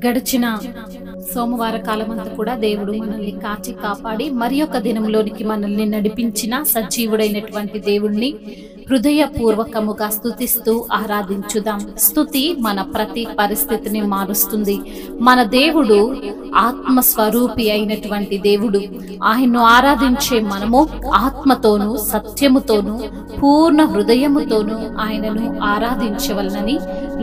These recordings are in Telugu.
గడిచిన సోమవార కాలమంతా కూడా దేవుడు మనల్ని కాచి కాపాడి మరి ఒక దినంలోనికి మనల్ని నడిపించిన సజీవుడైనటువంటి దేవుణ్ణి హృదయపూర్వకముగా స్తుతిస్తూ ఆరాధించుదాం. స్తుతి మన ప్రతి పరిస్థితిని మారుస్తుంది. మన దేవుడు ఆత్మస్వరూపి అయినటువంటి దేవుడు. ఆయన్ను ఆరాధించే మనము ఆత్మతోనూ సత్యముతోనూ పూర్ణ హృదయముతోనూ ఆయనను ఆరాధించవలనని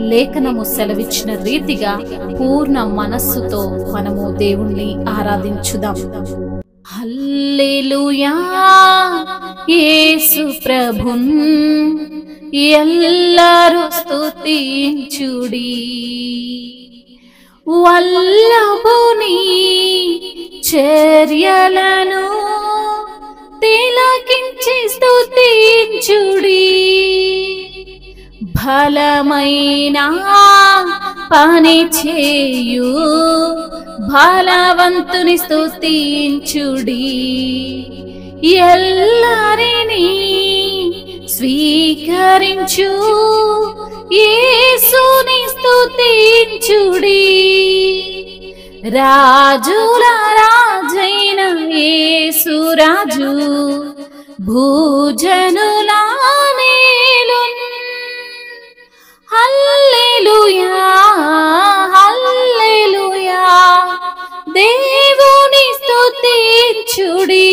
లేఖనము సెలవిచ్చిన రీతిగా పూర్ణ మనస్సుతో మనము దేవుణ్ణి ఆరాధించుదాం. హల్లెలూయా, యేసు ప్రభున్ ఎల్లరూ స్తుతించుడి. వల్లభుని చర్యలను తిలకించి స్తుతించుడి. బలమైన పని చేయు బలవంతుని స్తుతించుడి. ఎల్లరిని స్వీకరించు యేసుని స్తుతించుడి. రాజుల రాజైన యేసు రాజు భూజనుల మేలున్. హల్లెలూయా, హల్లెలూయా, దేవుని స్తుతించుడి.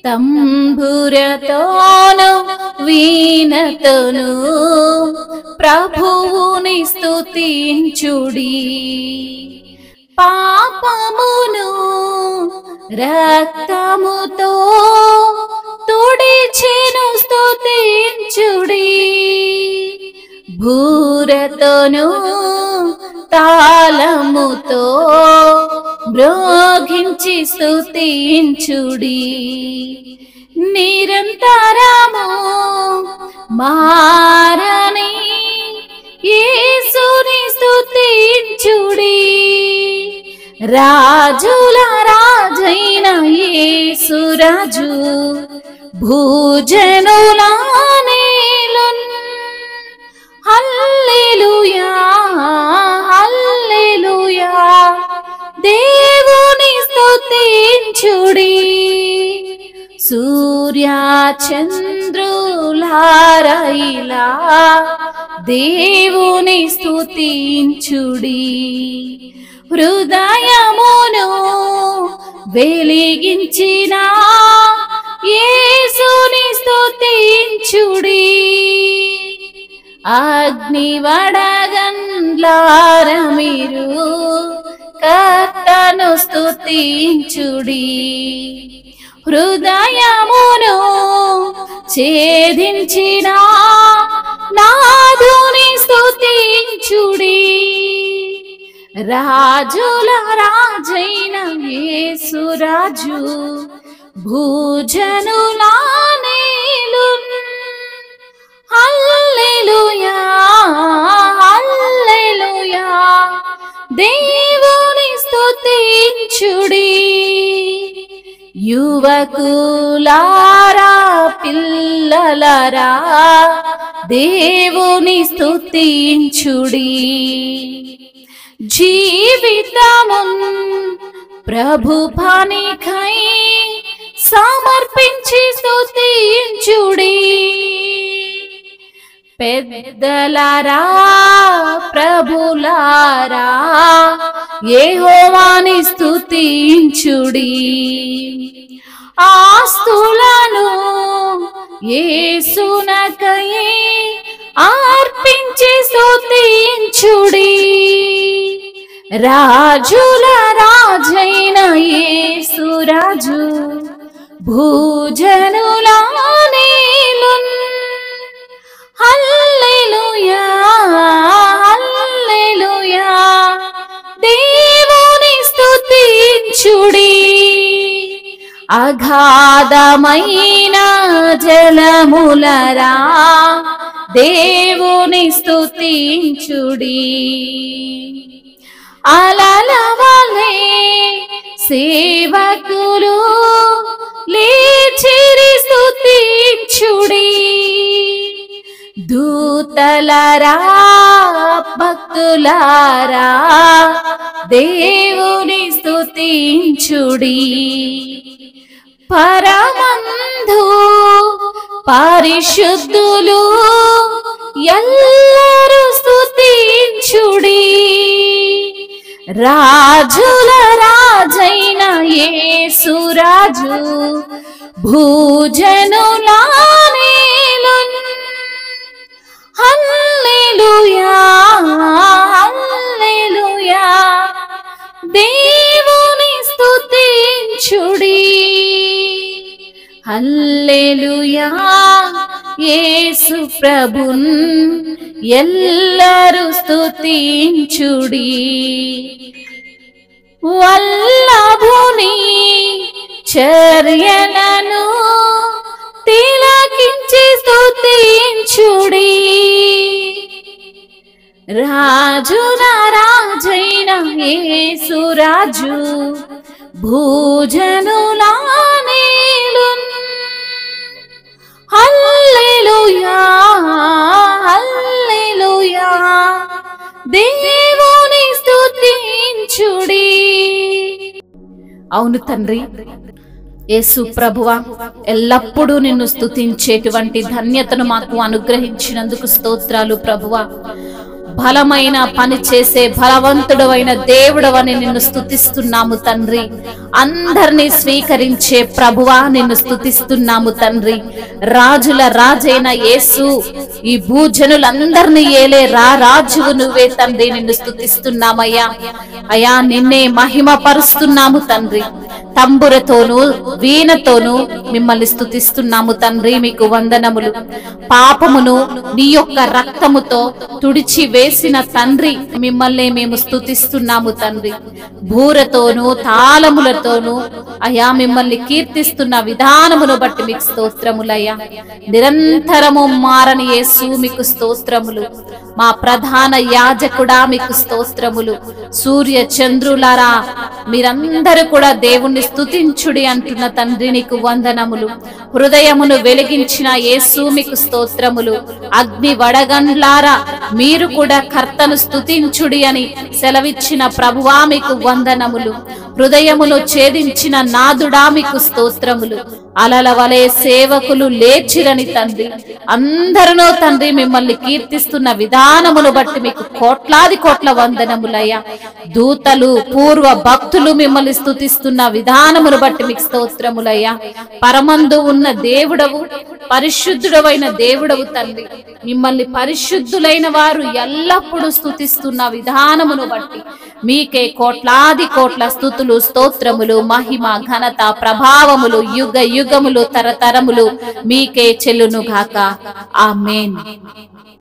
తంబురతోను వీణతోను ప్రభువుని స్తుతించుడి. పాపమును రక్తముతో తుడిచెను స్తుతించుడి. భూరతోను తాళముతో మ్రోగించి స్తుతించుడి. నిరంతరము మారని యేసుని స్తుతించుడి. రాజుల రాజైన యేసు రాజు భూజనుల నేలున్. హల్లెలూయా, హల్లెలూయా, దేవుని స్తుతించుడి. సూర్య చంద్రులారైలా దేవుని స్తుతించుడి. హృదయమును వెలిగించిన యేసుని స్తుతించుడి. అగ్నివడగండ్లార మీరు కర్తను స్తుతించుడి. హృదయమును ఛేదించిన నాదుని స్తుతించుడి. రాజుల రాజైన యేసు రాజు భూజనుల నేలున్. హల్లెలూయా, హల్లెలూయా, దేవుని స్తుతించుడి. యువకులారా పిల్లలరా దేవుని స్తుతించుడి. జీవితమున్ ప్రభు పనికై సమర్పించి స్తుతించుడి. పెద్దలారా ప్రభులారా యెహోవాని స్తుతించుడి. ఆస్తులను యేసునకై అర్పించి స్తుతించుడి. రాజుల రాజైన యేసు రాజు భూజనుల నేలున్. హల్లెలూయా, హల్లెలూయా, దేవుని స్తుతించుడి. అగాధమైన జలములరా దేవుని స్తుతించుడి. అలల వలె సేవకులు లేచిరి స్తుతించుడి. దూతలారా భక్తులారా దేవుని స్తుతించుడి, పరమందు పరిశుద్ధులు ఎల్లరూ స్తుతించుడి, రాజుల రాజైన యేసురాజు భూజనుల నేలున్. హల్లెలూయా హల్లెలూయా దేవుని స్తుతించుడి, హల్లెలూయా యేసు ప్రభున్ ఎల్లరూ స్తుతించుడి, వల్లభుని చర్యలను తిలకించి స్తుతించుడి, రాజుల రాజైన యేసురాజు భూజనుల నేలున్. హల్లెలూయా హల్లెలూయా దేవుని స్తుతించుడి. అవును తండ్రి, యేసు ప్రభువా, ఎల్లప్పుడూ నిన్ను స్తుతించేటువంటి ధన్యతను మాకు అనుగ్రహించినందుకు స్తోత్రాలు ప్రభువా. బలమైన పని చేసే బలవంతుడవైన దేవుడవని నిన్ను స్తుతిస్తున్నాము తండ్రి. అందరినీ స్వీకరించే ప్రభువా నిన్ను స్తుతిస్తున్నాము తండ్రి. రాజుల రాజైన యేసు ఈ భూజనులందరినీ ఏలే రాజువు నువ్వే తండ్రి. నిన్ను స్తుతిస్తున్నామయ్యా. అయ్యా నిన్నే మహిమ పరుస్తున్నాము తండ్రి. తంబురతోను వీణతోను మిమ్మల్ని స్తుతిస్తున్నాము తండ్రి. మీకు వందనములు. పాపమును నీ యొక్క రక్తముతో తుడిచి వేసిన తండ్రి మిమ్మల్ని మేము స్తుతిస్తున్నాము తండ్రి. బూరతోను తాళములతోను అయ్యా మిమ్మల్ని కీర్తిస్తున్న విధానమును బట్టి మీకు స్తోత్రములయ్యా. నిరంతరము మారని యేసు మీకు స్తోత్రములు. మా ప్రధాన యాజకుడా మీకు స్తోత్రములు. సూర్య చంద్రులారా మీరందరూ కూడా దేవుణ్ణి స్తుతించుడి అంటున్న తండ్రి నీకు వందనములు. హృదయమును వెలిగించిన యేసు మీకు స్తోత్రములు. అగ్ని వడగండ్లారా మీరు కూడా కర్తను స్తుతించుడి అని సెలవిచ్చిన ప్రభువా మీకు వందనములు. హృదయమును ఛేదించిన నాదుడా మీకు స్తోత్రములు. అలల వలె సేవకులు లేచిరని తండ్రి అందరూ తండ్రి మిమ్మల్ని కీర్తిస్తున్న విధానమును బట్టి మీకు కోట్లాది కోట్ల వందనములయ్యా. దూతలు పూర్వ భక్తులు మిమ్మల్ని స్తుతిస్తున్న విధానమును బట్టి మీకు స్తోత్రములయ్యా. పరమందు ఉన్న దేవుడవు, పరిశుద్ధుడవైన దేవుడవు తండ్రి. మిమ్మల్ని పరిశుద్ధులైన వారు ఎల్లప్పుడూ స్తుతిస్తున్న విధానమును బట్టి మీకే కోట్లాది కోట్ల స్తుతులు, స్తోత్రములు, మహిమ, ఘనత, ప్రభావములు యుగ యుగములు తరతరములు మీకే చెల్లును గాక. ఆమేన్.